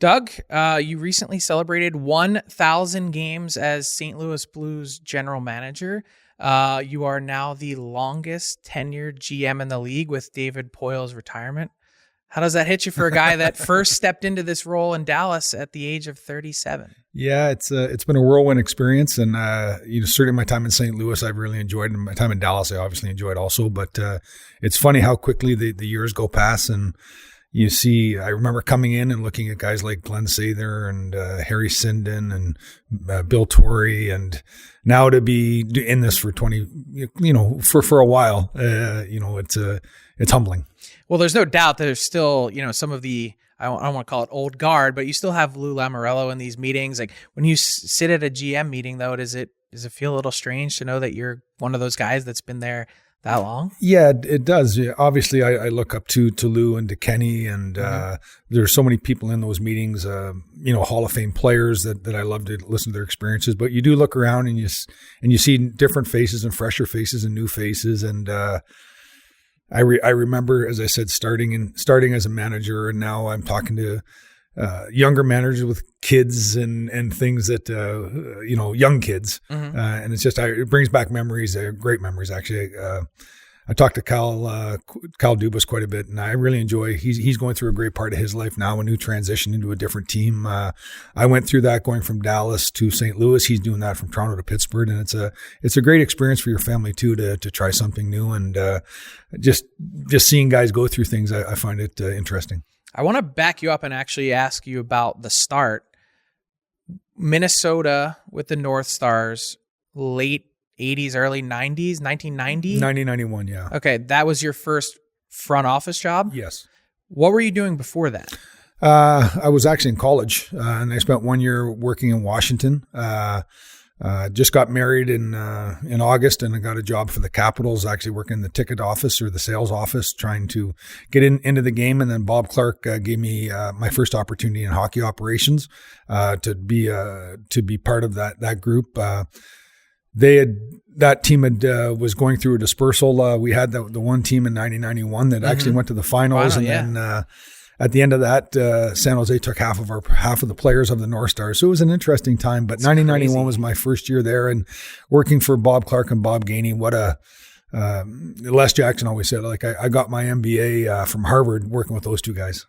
Doug, you recently celebrated 1,000 games as St. Louis Blues general manager. You are now the longest tenured GM in the league with David Poyle's retirement. How does that hit you for a guy that first stepped into this role in Dallas at the age of 37? Yeah, it's been a whirlwind experience, and certainly my time in St. Louis I've really enjoyed, and my time in Dallas I obviously enjoyed also. But it's funny how quickly the years go past, and you see. I remember coming in and looking at guys like Glenn Sather and Harry Sinden and Bill Torrey, and now to be in this for 20, for a while, it's humbling. Well, there's no doubt there's still, some of the, I don't want to call it old guard, but you still have Lou Lamoriello in these meetings. Like when you sit at a GM meeting, though, does it feel a little strange to know that you're one of those guys that's been there that long? Yeah, it does. Yeah, obviously, I look up to Lou and to Kenny, and there's so many people in those meetings, Hall of Fame players that I love to listen to their experiences. But you do look around and you see different faces and fresher faces and new faces, and I remember, as I said, starting as a manager, and now I'm talking to younger managers with kids and things that young kids, and it's just it brings back memories, great memories actually. I talked to Kyle Dubas quite a bit, and I really enjoy. He's going through a great part of his life now, a new transition into a different team. I went through that going from Dallas to St. Louis. He's doing that from Toronto to Pittsburgh, and it's a great experience for your family too to try something new, and just seeing guys go through things. I find it interesting. I want to back you up and actually ask you about the start. Minnesota with the North Stars, late 80s, early 90s, 1990? 1991, yeah. Okay, that was your first front office job? Yes. What were you doing before that? I was actually in college, and I spent 1 year working in Washington. Just got married in August, and I got a job for the Capitals, actually working in the ticket office or the sales office, trying to get into the game. And then Bob Clark gave me my first opportunity in hockey operations to be part of that group. That team was going through a dispersal. We had the one team in 1991 that actually went to the finals, then at the end of that, San Jose took half of the players of the North Stars. So it was an interesting time. But 1991 was my first year there, and working for Bob Clark and Bob Gainey. Les Jackson always said, like, I got my MBA from Harvard working with those two guys.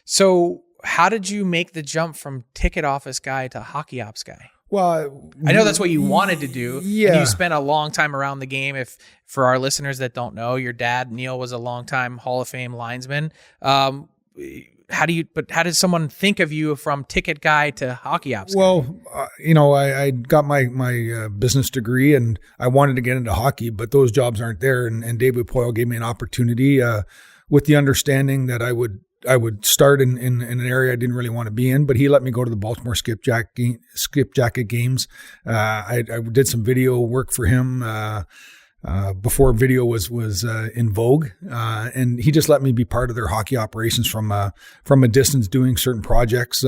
So how did you make the jump from ticket office guy to hockey ops guy? Well, I know that's what you wanted to do. Yeah. And you spent a long time around the game. If for our listeners that don't know, your dad, Neil, was a longtime Hall of Fame linesman. How did someone think of you from ticket guy to hockey ops guy? Well, I got my business degree, and I wanted to get into hockey, but those jobs aren't there. And David Poyle gave me an opportunity with the understanding that I would start in an area I didn't really want to be in, but he let me go to the Baltimore Skipjacket games. I did some video work for him before video was in vogue, and he just let me be part of their hockey operations from a distance, doing certain projects.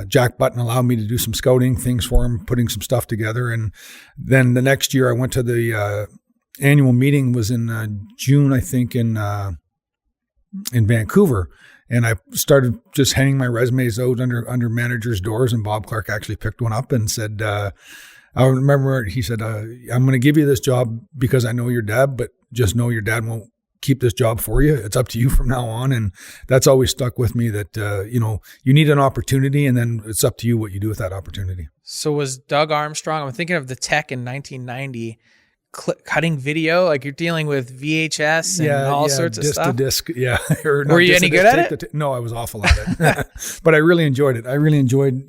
Jack Button allowed me to do some scouting things for him, putting some stuff together, and then the next year I went to the annual meeting. Was in June, I think, in Vancouver, and I started just hanging my resumes out under managers' doors, and Bob Clark actually picked one up and said, I remember he said, I'm going to give you this job because I know your dad, but just know your dad won't keep this job for you. It's up to you from now on. And that's always stuck with me, that, you need an opportunity, and then it's up to you what you do with that opportunity. So was Doug Armstrong, I'm thinking of the tech in 1990, cutting video, like you're dealing with VHS and all sorts of stuff. Disc to disc, yeah. Were you any good at it? No, I was awful at it, but I really enjoyed it. I really enjoyed,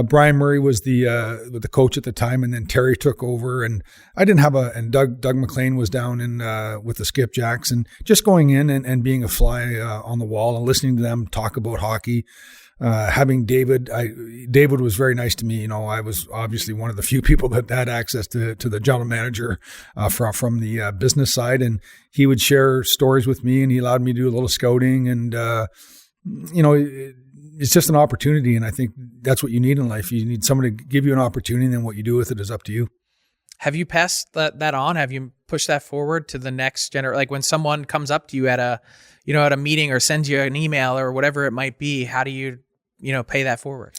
Brian Murray was the coach at the time, and then Terry took over, and I didn't have and Doug McLean was down in with the Skipjacks, and just going in and being a fly on the wall and listening to them talk about hockey. Having David was very nice to me. I was obviously one of the few people that had access to the general manager from the business side, and he would share stories with me, and he allowed me to do a little scouting, and it's just an opportunity, and I think that's what you need in life. You need someone to give you an opportunity, and then what you do with it is up to you. Have you passed that on? Have you push that forward to the next generation? Like when someone comes up to you at a meeting or sends you an email or whatever it might be, how do you pay that forward?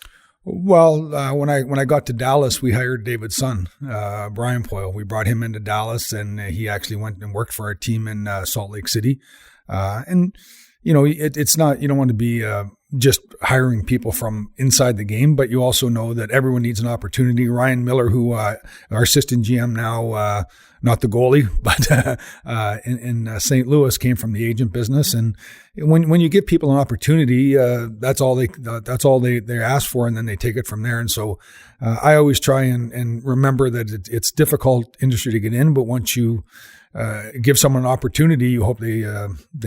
Well, when I got to Dallas, we hired David's son, Brian Poyle. We brought him into Dallas, and he actually went and worked for our team in Salt Lake City. It's not, you don't want to be just hiring people from inside the game, but you also know that everyone needs an opportunity. Ryan Miller, who our assistant GM now, not the goalie, but in St. Louis, came from the agent business. And when you give people an opportunity, that's all they ask for, and then they take it from there. And so I always try and remember that it's difficult industry to get in, but once you give someone an opportunity, you hope they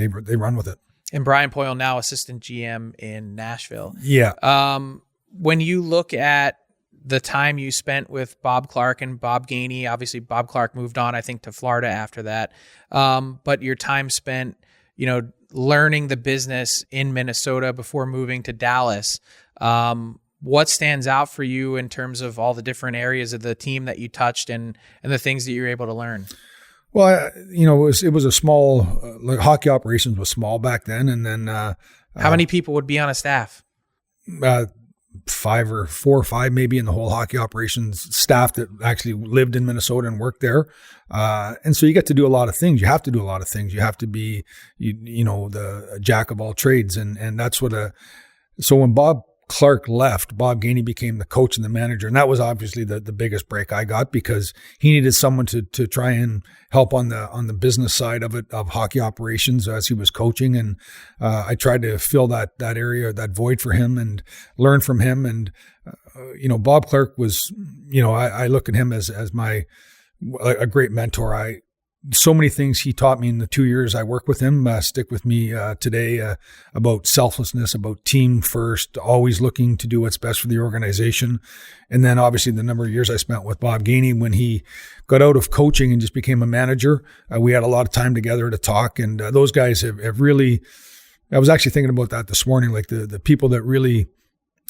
run with it. And Brian Poyle, now assistant GM in Nashville. Yeah. When you look at the time you spent with Bob Clark and Bob Gainey, obviously Bob Clark moved on, I think, to Florida after that. But your time spent, learning the business in Minnesota before moving to Dallas. What stands out for you in terms of all the different areas of the team that you touched and the things that you were able to learn? Well, it was a small, hockey operations was small back then. And then, how many people would be on a staff? 4 or 5 maybe in the whole hockey operations staff that actually lived in Minnesota and worked there. And so you get to do a lot of things. You have to do a lot of things. You have to be, the jack of all trades. And that's so when Bob Clark left, Bob Gainey became the coach and the manager. And that was obviously the biggest break I got, because he needed someone to try and help on the business side of it, of hockey operations as he was coaching. And I tried to fill that area, that void for him, and learn from him. And, Bob Clark was, I look at him as a great mentor. So many things he taught me in the 2 years I worked with him stick with me today, about selflessness, about team first, always looking to do what's best for the organization. And then obviously the number of years I spent with Bob Gainey when he got out of coaching and just became a manager. We had a lot of time together to talk, and those guys have really, I was actually thinking about that this morning, like the people that really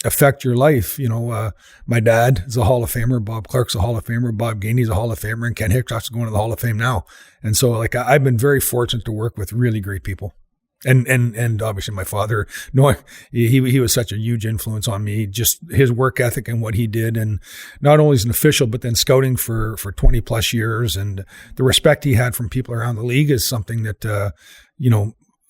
affect your life. My dad is a Hall of Famer. Bob Clark's a Hall of Famer. Bob Gainey's a Hall of Famer, and Ken Hickok's going to the Hall of Fame now. And so I've been very fortunate to work with really great people. And obviously my father, he was such a huge influence on me, just his work ethic and what he did. And not only as an official, but then scouting for 20 plus years, and the respect he had from people around the league is something that,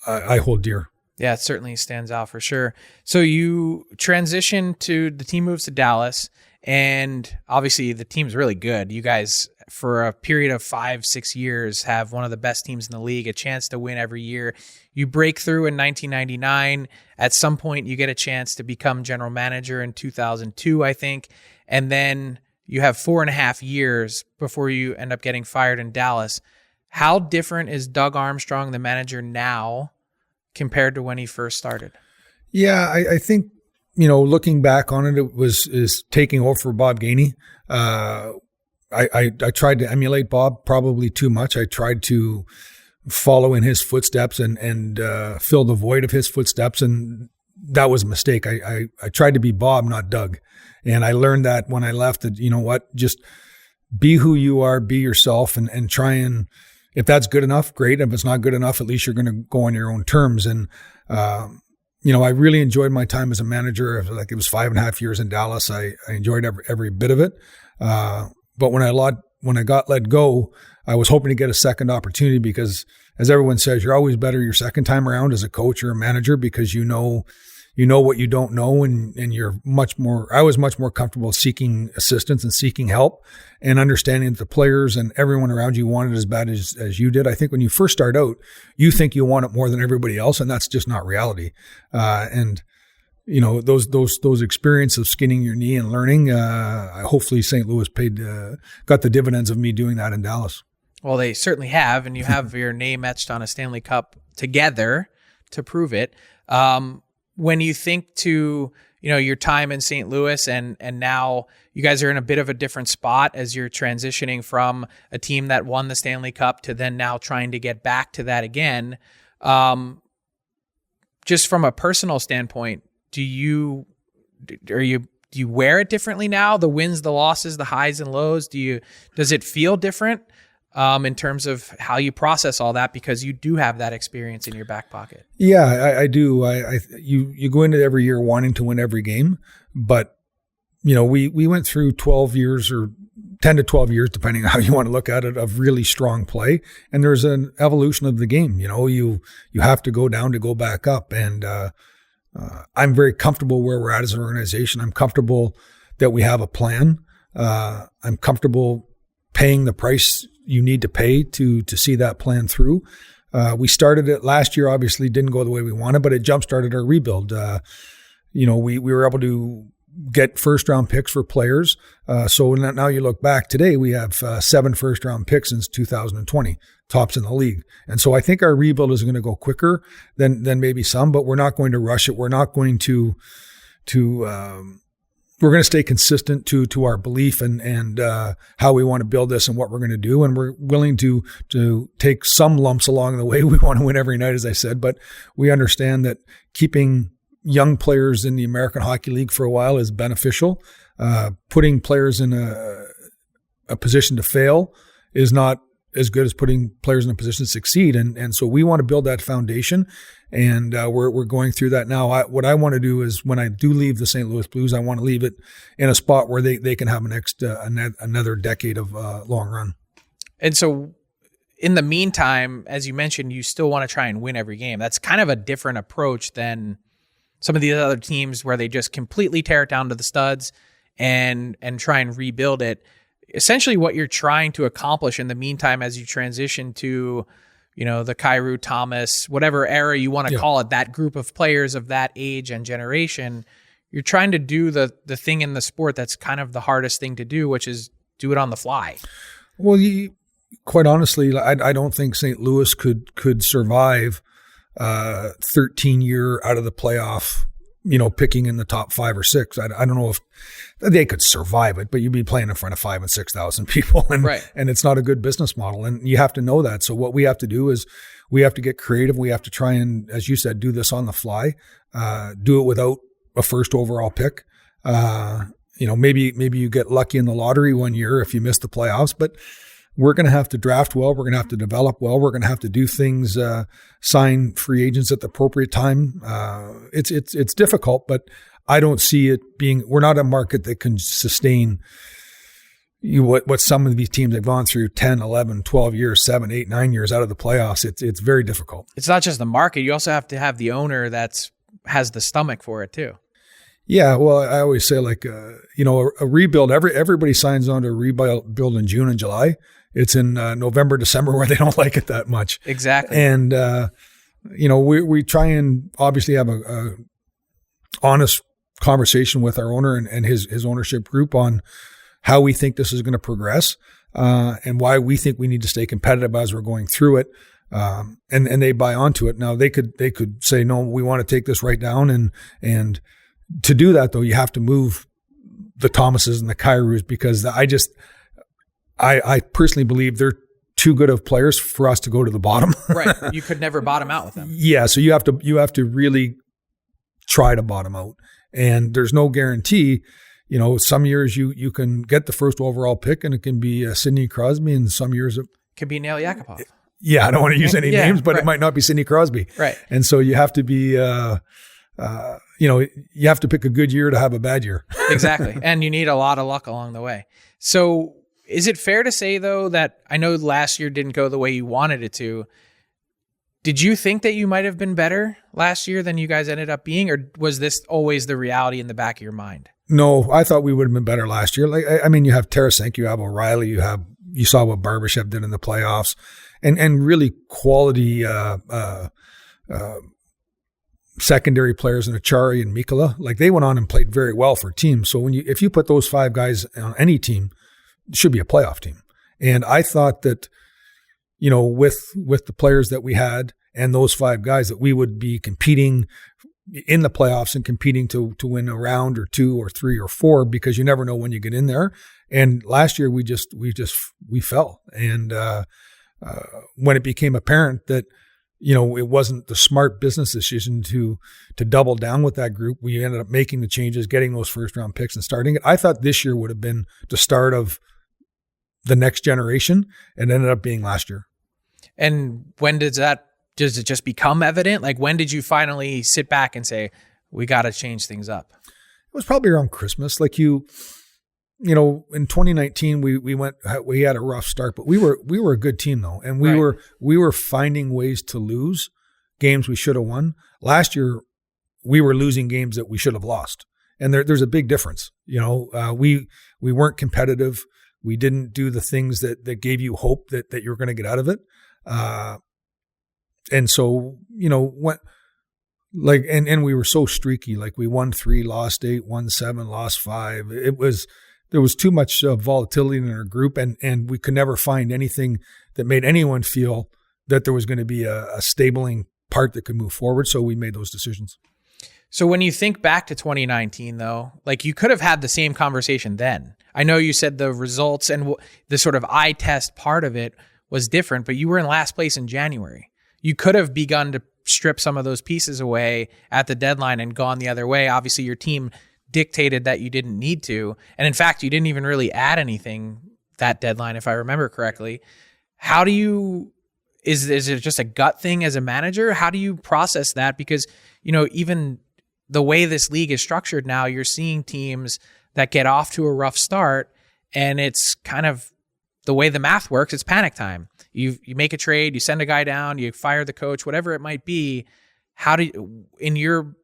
I hold dear. Yeah, it certainly stands out for sure. So you transition to, the team moves to Dallas, and obviously the team's really good. You guys, for a period of 5-6 years, have one of the best teams in the league, a chance to win every year. You break through in 1999. At some point, you get a chance to become general manager in 2002, I think. And then you have 4.5 years before you end up getting fired in Dallas. How different is Doug Armstrong, the manager now, compared to when he first started? Yeah, I think, looking back on it, is taking over for Bob Gainey. I tried to emulate Bob probably too much. I tried to follow in his footsteps and fill the void of his footsteps, and that was a mistake. I tried to be Bob, not Doug. And I learned that when I left, that, just be who you are, be yourself, and try and, if that's good enough, great. If it's not good enough, at least you're going to go on your own terms. And, I really enjoyed my time as a manager. It was 5.5 years in Dallas. I enjoyed every bit of it. But when I got let go, I was hoping to get a second opportunity, because, as everyone says, you're always better your second time around as a coach or a manager, because you know what you don't know, and I was much more comfortable seeking assistance and seeking help, and understanding that the players and everyone around you wanted it as bad as you did. I think when you first start out, you think you want it more than everybody else, and that's just not reality. Those experiences of skinning your knee and learning, hopefully St. Louis got the dividends of me doing that in Dallas. Well, they certainly have, and you have your name etched on a Stanley Cup together to prove it. When you think to, your time in St. Louis, and now you guys are in a bit of a different spot as you're transitioning from a team that won the Stanley Cup to then now trying to get back to that again. Just from a personal standpoint, do you wear it differently now? The wins, the losses, the highs and lows. Does it feel different? in terms of how you process all that, because you do have that experience in your back pocket. Yeah, I do. You go into every year wanting to win every game, but we went through 12 years or 10 to 12 years, depending on how you want to look at it, of really strong play. And there's an evolution of the game. You have to go down to go back up. And I'm very comfortable where we're at as an organization. I'm comfortable that we have a plan. I'm comfortable paying the price you need to pay to see that plan through. We started it last year, obviously didn't go the way we wanted, but it jump-started our rebuild. We were able to get first-round picks for players. So now you look back today, we have 7 first-round picks since 2020, tops in the league. And so I think our rebuild is going to go quicker than maybe some, but we're not going to rush it. We're not going to we're going to stay consistent to our belief and how we want to build this and what we're going to do. And we're willing to take some lumps along the way. We want to win every night, as I said, but we understand that keeping young players in the American Hockey League for a while is beneficial. Putting players in a position to fail is not as good as putting players in a position to succeed. And so we want to build that foundation, and we're going through that now. What I want to do is, when I do leave the St. Louis Blues, I want to leave it in a spot where they can have another decade of long run. And so in the meantime, as you mentioned, you still want to try and win every game. That's kind of a different approach than some of the other teams where they just completely tear it down to the studs and try and rebuild it. Essentially what you're trying to accomplish in the meantime, as you transition to, the Kyrou, Thomas, whatever era you want to call it, that group of players of that age and generation, you're trying to do the thing in the sport that's kind of the hardest thing to do, which is do it on the fly. Well, quite honestly, I don't think St. Louis could survive 13-year out of the playoff, picking in the top 5 or 6. I don't know if they could survive it, but you'd be playing in front of 5,000 and 6,000 people, and it's not a good business model, and you have to know that. So what we have to do is we have to get creative. We have to try and, as you said, do this on the fly, do it without a first overall pick. Maybe you get lucky in the lottery one year if you miss the playoffs, but we're going to have to draft well. We're going to have to develop well. We're going to have to do things, sign free agents at the appropriate time. It's difficult, but I don't see it being. We're not a market that can sustain what some of these teams have gone through 10, 11, 12 years, 7, 8, 9 years out of the playoffs. It's very difficult. It's not just the market. You also have to have the owner has the stomach for it too. Yeah, well, I always say, a rebuild. Everybody signs on to a rebuild in June and July. It's in November, December where they don't like it that much. Exactly. And we try and obviously have a honest conversation with our owner and his ownership group on how we think this is going to progress, and why we think we need to stay competitive as we're going through it. And they buy onto it. Now they could say, no, we want to take this right down, and to do that, though, you have to move the Thomases and the Kyrous, because I personally believe they're too good of players for us to go to the bottom. Right. You could never bottom out with them. Yeah. So you have to really try to bottom out, and there's no guarantee. Some years you can get the first overall pick and it can be Sidney Crosby, and some years it could be Nail Yakupov. Yeah. I don't want to use any names, but it might not be Sidney Crosby. Right. And so you have to be, you have to pick a good year to have a bad year. Exactly. And you need a lot of luck along the way. So is it fair to say, though, that I know last year didn't go the way you wanted it to? Did you think that you might have been better last year than you guys ended up being, or was this always the reality in the back of your mind? No, I thought we would have been better last year. You have Tarasenko, you have O'Reilly, you saw what Barbashev did in the playoffs, and really quality secondary players in Achari and Mikkola. They went on and played very well for teams. So if you put those 5 guys on any team, it should be a playoff team. And I thought that, with the players that we had and those 5 guys, that we would be competing in the playoffs and competing to win a round or 2 or 3 or 4, because you never know when you get in there. And last year we fell. And when it became apparent that, it wasn't the smart business decision to double down with that group, we ended up making the changes, getting those first round picks and starting it. I thought this year would have been the start of the next generation, and ended up being last year. And when does it just become evident? Like, when did you finally sit back and say, we got to change things up? It was probably around Christmas. Like in 2019, we had a rough start, but we were a good team though. And we were finding ways to lose games we should have won. Last year, we were losing games that we should have lost. And there's a big difference. We weren't competitive. We didn't do the things that gave you hope that you were going to get out of it. And so, and we were so streaky. Like, we won 3, lost 8, won 7, lost 5. There was too much volatility in our group, and we could never find anything that made anyone feel that there was going to be a stabling part that could move forward. So we made those decisions. So when you think back to 2019, though, like, you could have had the same conversation then. I know you said the results and the sort of eye test part of it was different, but you were in last place in January. You could have begun to strip some of those pieces away at the deadline and gone the other way. Obviously, your team dictated that you didn't need to. And in fact, you didn't even really add anything that deadline, if I remember correctly. How do you, is it just a gut thing as a manager? How do you process that? Because, even the way this league is structured now, you're seeing teams that get off to a rough start, and it's kind of the way the math works. It's panic time. You make a trade, you send a guy down, you fire the coach, whatever it might be. How do you, in your,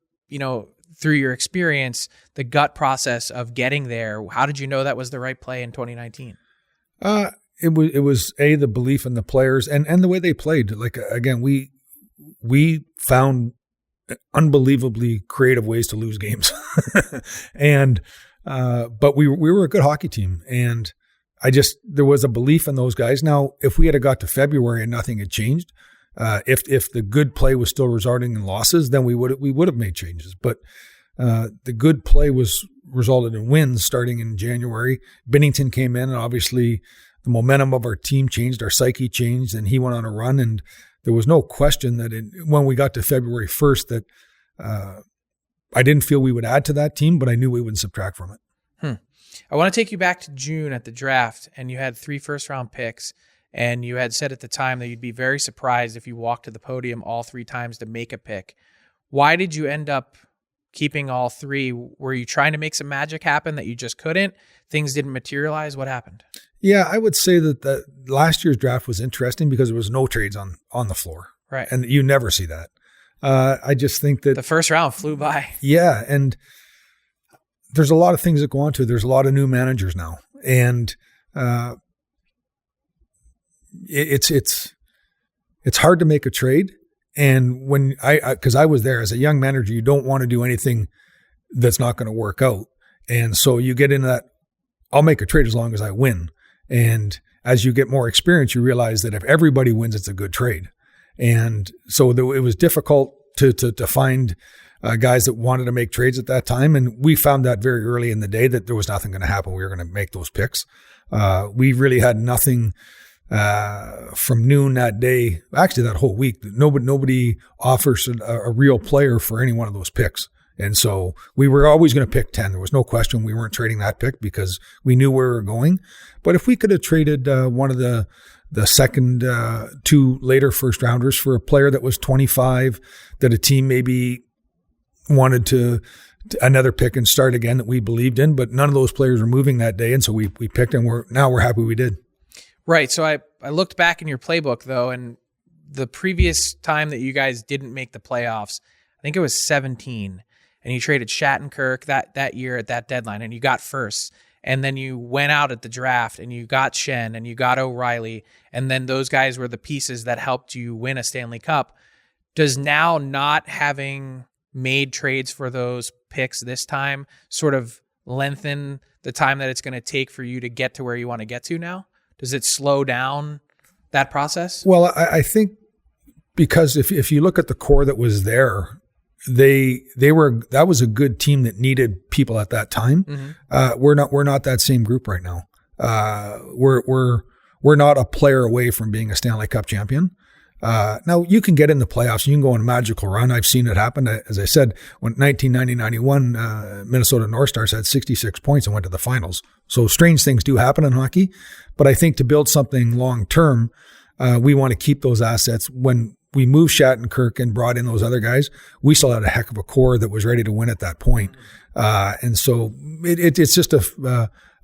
through your experience, the gut process of getting there, how did you know that was the right play in 2019? It was the belief in the players and the way they played. Like, again, we found unbelievably creative ways to lose games. But we were a good hockey team, and there was a belief in those guys. Now, if we had got to February and nothing had changed, if the good play was still resulting in losses, then we would have made changes. But the good play resulted in wins starting in January. Binnington came in, and obviously the momentum of our team changed, our psyche changed, and he went on a run. And there was no question that when we got to February 1st that I didn't feel we would add to that team, but I knew we wouldn't subtract from it. I want to take you back to June at the draft, and you had 3 first-round picks, and you had said at the time that you'd be very surprised if you walked to the podium all 3 times to make a pick. Why did you end up keeping all 3? Were you trying to make some magic happen that you just couldn't? Things didn't materialize? What happened? Yeah, I would say that the last year's draft was interesting because there was no trades on the floor. Right. And you never see that. I just think that the first round flew by. Yeah. And there's a lot of things that go on to it. There's a lot of new managers now. And it's hard to make a trade. And when because I was there as a young manager, you don't want to do anything that's not going to work out. And so you get into that, I'll make a trade as long as I win. And as you get more experience, you realize that if everybody wins, it's a good trade. And so it was difficult to find guys that wanted to make trades at that time. And we found that very early in the day that there was nothing going to happen. We were going to make those picks. We really had nothing from noon that day, actually that whole week. Nobody offers a real player for any one of those picks. And so we were always going to pick 10. There was no question we weren't trading that pick because we knew where we were going. But if we could have traded one of the second 2 later first rounders for a player that was 25, that a team maybe wanted to another pick and start again that we believed in, but none of those players were moving that day. And so we picked, and we're happy we did. Right. So I looked back in your playbook though, and the previous time that you guys didn't make the playoffs, I think it was 17. And you traded Shattenkirk that year at that deadline, and you got first. And then you went out at the draft, and you got Shen, and you got O'Reilly. And then those guys were the pieces that helped you win a Stanley Cup. Does now not having made trades for those picks this time sort of lengthen the time that it's going to take for you to get to where you want to get to now? Does it slow down that process? Well, I think because if you look at the core that was there, that was a good team that needed people at that time. Mm-hmm. We're not that same group right now. We're not a player away from being a Stanley Cup champion. Now you can get in the playoffs. You can go on a magical run. I've seen it happen. As I said, when 1990-91, Minnesota North Stars had 66 points and went to the finals. So strange things do happen in hockey. But I think to build something long term, we want to keep those assets. When we moved Shattenkirk and brought in those other guys, we still had a heck of a core that was ready to win at that point. And so it's just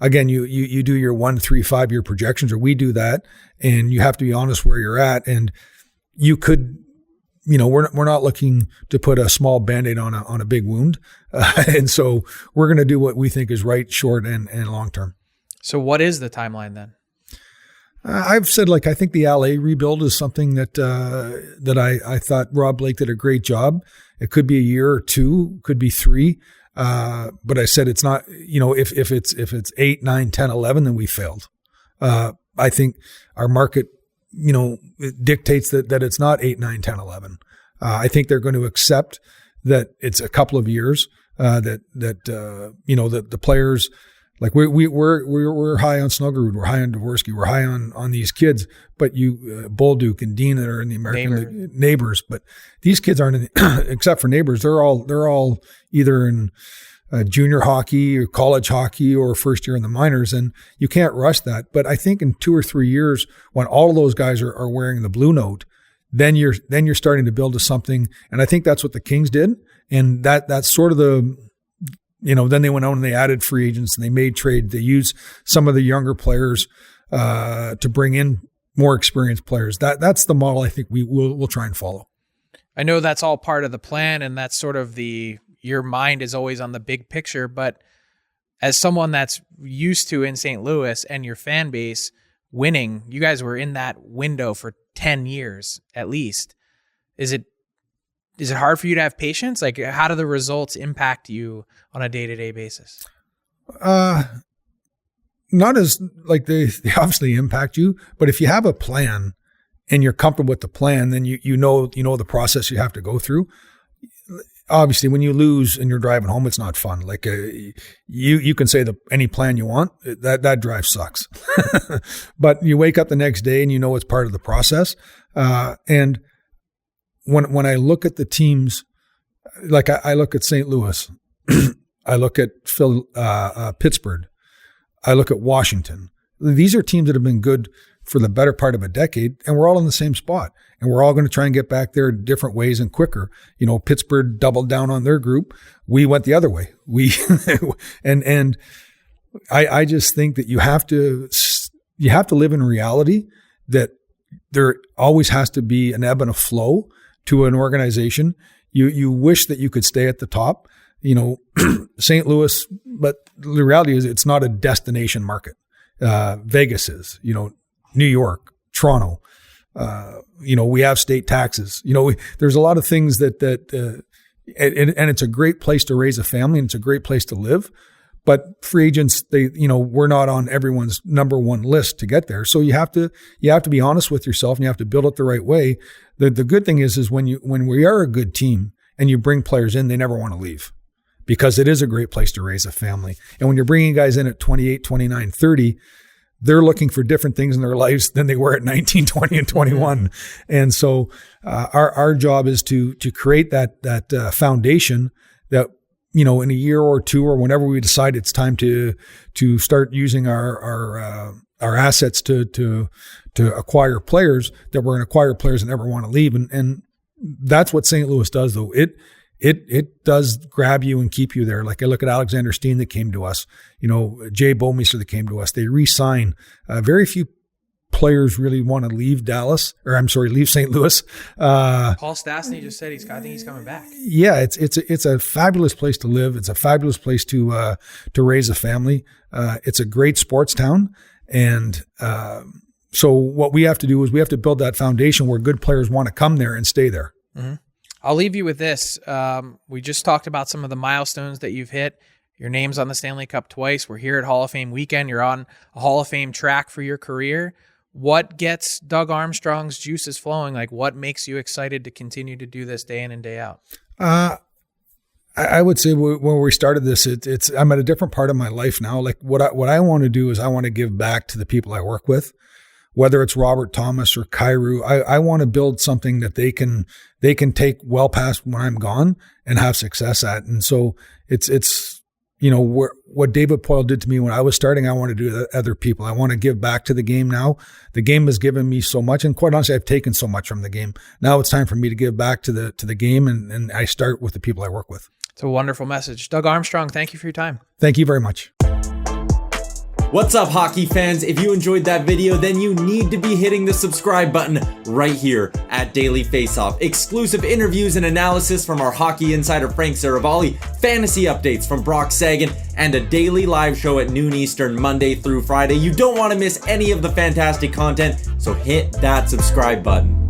again, you do your 1, 3, 5 year projections, or we do that, and you have to be honest where you're at. And you could, we're not looking to put a small Band-Aid on a big wound. And so we're going to do what we think is right, short and long term. So what is the timeline then? I've said, I think the LA rebuild is something that I thought Rob Blake did a great job. It could be a year or 2, could be 3. But I said it's not, if it's 8, 9, 10, 11, then we failed. I think our market, it dictates that it's not 8, 9, 10, 11. I think they're going to accept that it's a couple of years, that the players, we're high on Snuggerud, we're high on Dvorsky, we're high on these kids, but Bolduc and Dean that are in the American Neighbors, but these kids aren't except for Neighbors, they're all either in junior hockey or college hockey or first year in the minors, and you can't rush that. But I think in 2 or 3 years, when all of those guys are wearing the blue note, then you're starting to build to something. And I think that's what the Kings did, and that's sort of the. Then they went out and they added free agents and they made trade. They used some of the younger players to bring in more experienced players. That's the model I think we'll try and follow. I know that's all part of the plan, and that's sort of your mind is always on the big picture. But as someone that's used to in St. Louis and your fan base winning, you guys were in that window for 10 years at least. Is it hard for you to have patience? How do the results impact you on a day-to-day basis? Not as they obviously impact you, but if you have a plan and you're comfortable with the plan, then you know the process you have to go through. Obviously, when you lose and you're driving home, it's not fun. You can say any plan you want. That drive sucks. But you wake up the next day and you know it's part of the process. And when I look at the teams, I look at St. Louis, I look at Pittsburgh, I look at Washington. These are teams that have been good for the better part of a decade, and we're all in the same spot. And we're all going to try and get back there different ways and quicker. Pittsburgh doubled down on their group. We went the other way. And I just think that you have to live in reality that there always has to be an ebb and a flow to an organization. You wish that you could stay at the top, St. Louis, but the reality is it's not a destination market. Vegas is, New York, Toronto, we have state taxes, there's a lot of things that and it's a great place to raise a family and it's a great place to live. But free agents, we're not on everyone's number one list to get there. So you have to be honest with yourself and you have to build it the right way. The good thing is when we are a good team and you bring players in, they never want to leave because it is a great place to raise a family. And when you're bringing guys in at 28, 29, 30, they're looking for different things in their lives than they were at 19, 20, and 21. And so our job is to create that foundation that, in a year or 2 or whenever we decide it's time to start using our assets to acquire players, that we're going to acquire players that never want to leave. And that's what St. Louis does, though. It does grab you and keep you there. I look at Alexander Steen that came to us, Jay Bouwmeester that came to us. They re-sign. Very few players really want to leave leave St. Louis. Paul Stastny just said I think he's coming back. Yeah, it's a fabulous place to live. It's a fabulous place to raise a family. It's a great sports town. And so what we have to do is we have to build that foundation where good players want to come there and stay there. Mm-hmm. I'll leave you with this. We just talked about some of the milestones that you've hit. Your name's on the Stanley Cup twice. We're here at Hall of Fame weekend. You're on a Hall of Fame track for your career. What gets Doug Armstrong's juices flowing? What makes you excited to continue to do this day in and day out? I would say when we started this, I'm at a different part of my life now. What I want to do is I want to give back to the people I work with. whether it's Robert Thomas or Kairu, I want to build something that they can take well past when I'm gone and have success at. And so it's what David Poile did to me when I was starting, I want to do to other people. I want to give back to the game now. The game has given me so much, and quite honestly, I've taken so much from the game. Now it's time for me to give back to the game, and I start with the people I work with. It's a wonderful message. Doug Armstrong, thank you for your time. Thank you very much. What's up, hockey fans? If you enjoyed that video, then you need to be hitting the subscribe button right here at Daily Faceoff. Exclusive interviews and analysis from our hockey insider Frank Seravalli, fantasy updates from Brock Sagan, and a daily live show at noon Eastern, Monday through Friday. You don't want to miss any of the fantastic content, so hit that subscribe button.